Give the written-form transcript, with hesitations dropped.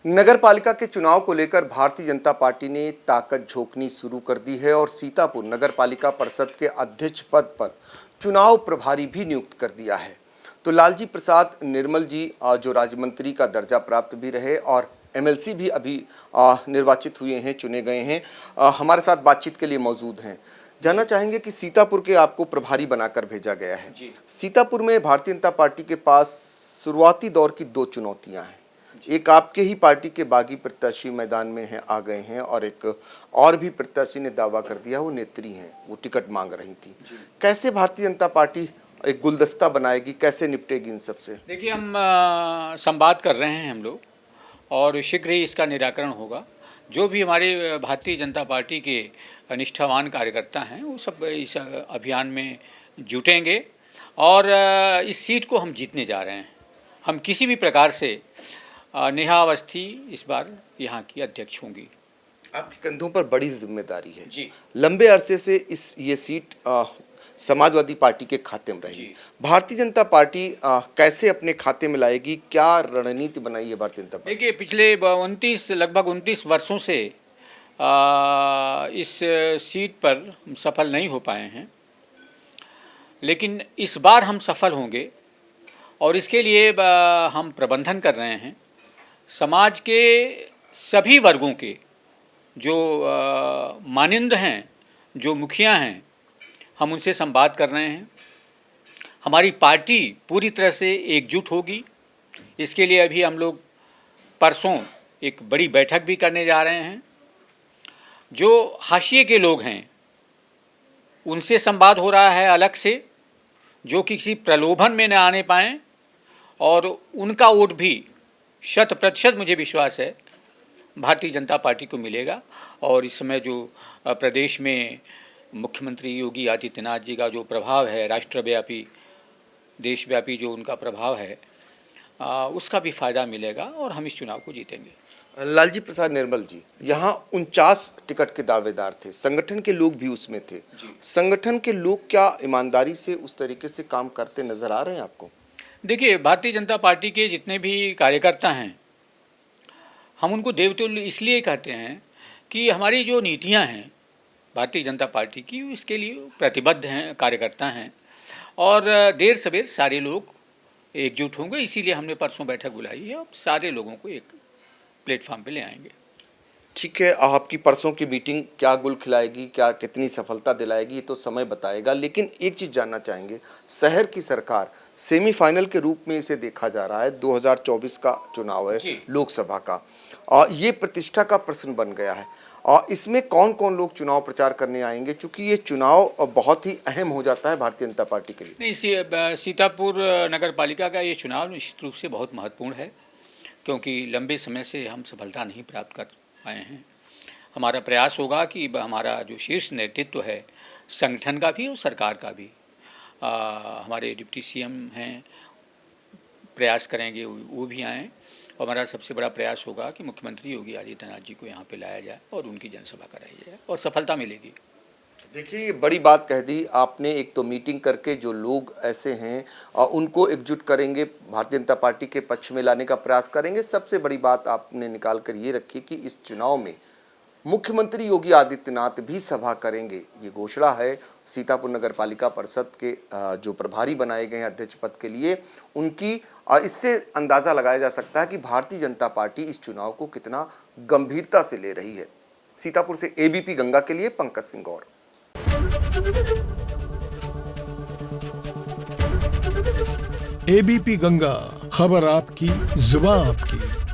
नगर पालिका के चुनाव को लेकर भारतीय जनता पार्टी ने ताकत झोंकनी शुरू कर दी है और सीतापुर नगर पालिका परिषद के अध्यक्ष पद पर चुनाव प्रभारी भी नियुक्त कर दिया है। तो लालजी प्रसाद निर्मल जी जो राज्य मंत्री का दर्जा प्राप्त भी रहे और एमएलसी भी अभी निर्वाचित हुए हैं, चुने गए हैं, हमारे साथ बातचीत के लिए मौजूद हैं। जानना चाहेंगे कि सीतापुर के आपको प्रभारी बनाकर भेजा गया है। सीतापुर में भारतीय जनता पार्टी के पास शुरुआती दौर की दो चुनौतियां हैं। एक आपके ही पार्टी के बागी प्रत्याशी मैदान में हैं, आ गए हैं, और एक और भी प्रत्याशी ने दावा कर दिया, वो नेत्री हैं, वो टिकट मांग रही थी। कैसे भारतीय जनता पार्टी एक गुलदस्ता बनाएगी, कैसे निपटेगी इन सबसे? देखिए, हम संवाद कर रहे हैं हम लोग, और शीघ्र ही इसका निराकरण होगा। जो भी हमारे भारतीय जनता पार्टी के निष्ठावान कार्यकर्ता हैं वो सब इस अभियान में जुटेंगे और इस सीट को हम जीतने जा रहे हैं। हम किसी भी प्रकार से नेहा अवस्थी इस बार यहाँ की अध्यक्ष होंगी। आपके कंधों पर बड़ी जिम्मेदारी है जी। लंबे अरसे से ये सीट समाजवादी पार्टी के खाते में रहेगी। भारतीय जनता पार्टी कैसे अपने खाते में लाएगी, क्या रणनीति बनाई है भारतीय जनता पार्टी? देखिए, पिछले लगभग 29 वर्षों से इस सीट पर हम सफल नहीं हो पाए हैं, लेकिन इस बार हम सफल होंगे और इसके लिए हम प्रबंधन कर रहे हैं। समाज के सभी वर्गों के जो मानिंद हैं, जो मुखिया हैं, हम उनसे संवाद कर रहे हैं। हमारी पार्टी पूरी तरह से एकजुट होगी। इसके लिए अभी हम लोग परसों एक बड़ी बैठक भी करने जा रहे हैं। जो हाशिए के लोग हैं उनसे संवाद हो रहा है अलग से, जो किसी प्रलोभन में न आने पाएँ, और उनका वोट भी 100% मुझे विश्वास है भारतीय जनता पार्टी को मिलेगा। और इस समय जो प्रदेश में मुख्यमंत्री योगी आदित्यनाथ जी का जो प्रभाव है, राष्ट्रव्यापी देशव्यापी जो उनका प्रभाव है, उसका भी फ़ायदा मिलेगा और हम इस चुनाव को जीतेंगे। लालजी प्रसाद निर्मल जी यहाँ 49 टिकट के दावेदार थे, संगठन के लोग भी उसमें थे। संगठन के लोग क्या ईमानदारी से उस तरीके से काम करते नजर आ रहे हैं आपको? देखिए, भारतीय जनता पार्टी के जितने भी कार्यकर्ता हैं, हम उनको देवतुल्य इसलिए कहते हैं कि हमारी जो नीतियां हैं भारतीय जनता पार्टी की, इसके लिए प्रतिबद्ध हैं, कार्यकर्ता हैं, और देर सवेर सारे लोग एकजुट होंगे। इसीलिए हमने परसों बैठक बुलाई है और सारे लोगों को एक प्लेटफॉर्म पे ले आएंगे। ठीक है, आपकी परसों की मीटिंग क्या गुल खिलाएगी, क्या कितनी सफलता दिलाएगी, ये तो समय बताएगा। लेकिन एक चीज़ जानना चाहेंगे, शहर की सरकार सेमीफाइनल के रूप में इसे देखा जा रहा है। 2024 का चुनाव है, लोकसभा का, और ये प्रतिष्ठा का प्रश्न बन गया है। और इसमें कौन कौन लोग चुनाव प्रचार करने आएंगे, चूँकि ये चुनाव बहुत ही अहम हो जाता है भारतीय जनता पार्टी के लिए? नहीं, सीतापुर नगर पालिका का ये चुनाव निश्चित रूप से बहुत महत्वपूर्ण है, क्योंकि लंबे समय से हम सफलता नहीं प्राप्त कर आए हैं। हमारा प्रयास होगा कि हमारा जो शीर्ष नेतृत्व है संगठन का भी और सरकार का भी, हमारे डिप्टी सीएम हैं, प्रयास करेंगे वो भी आएँ, और हमारा सबसे बड़ा प्रयास होगा कि मुख्यमंत्री योगी आदित्यनाथ जी को यहाँ पे लाया जाए और उनकी जनसभा कराई जाए और सफलता मिलेगी। देखिए, ये बड़ी बात कह दी आपने। एक तो मीटिंग करके जो लोग ऐसे हैं उनको एकजुट करेंगे, भारतीय जनता पार्टी के पक्ष में लाने का प्रयास करेंगे। सबसे बड़ी बात आपने निकाल कर ये रखी कि इस चुनाव में मुख्यमंत्री योगी आदित्यनाथ भी सभा करेंगे। ये घोषणा है सीतापुर नगर पालिका परिषद के जो प्रभारी बनाए गए हैं अध्यक्ष पद के लिए, उनकी। इससे अंदाज़ा लगाया जा सकता है कि भारतीय जनता पार्टी इस चुनाव को कितना गंभीरता से ले रही है। सीतापुर से एबीपी गंगा के लिए पंकज सिंह गौर। एबीपी गंगा, खबर आपकी, जुबान आपकी।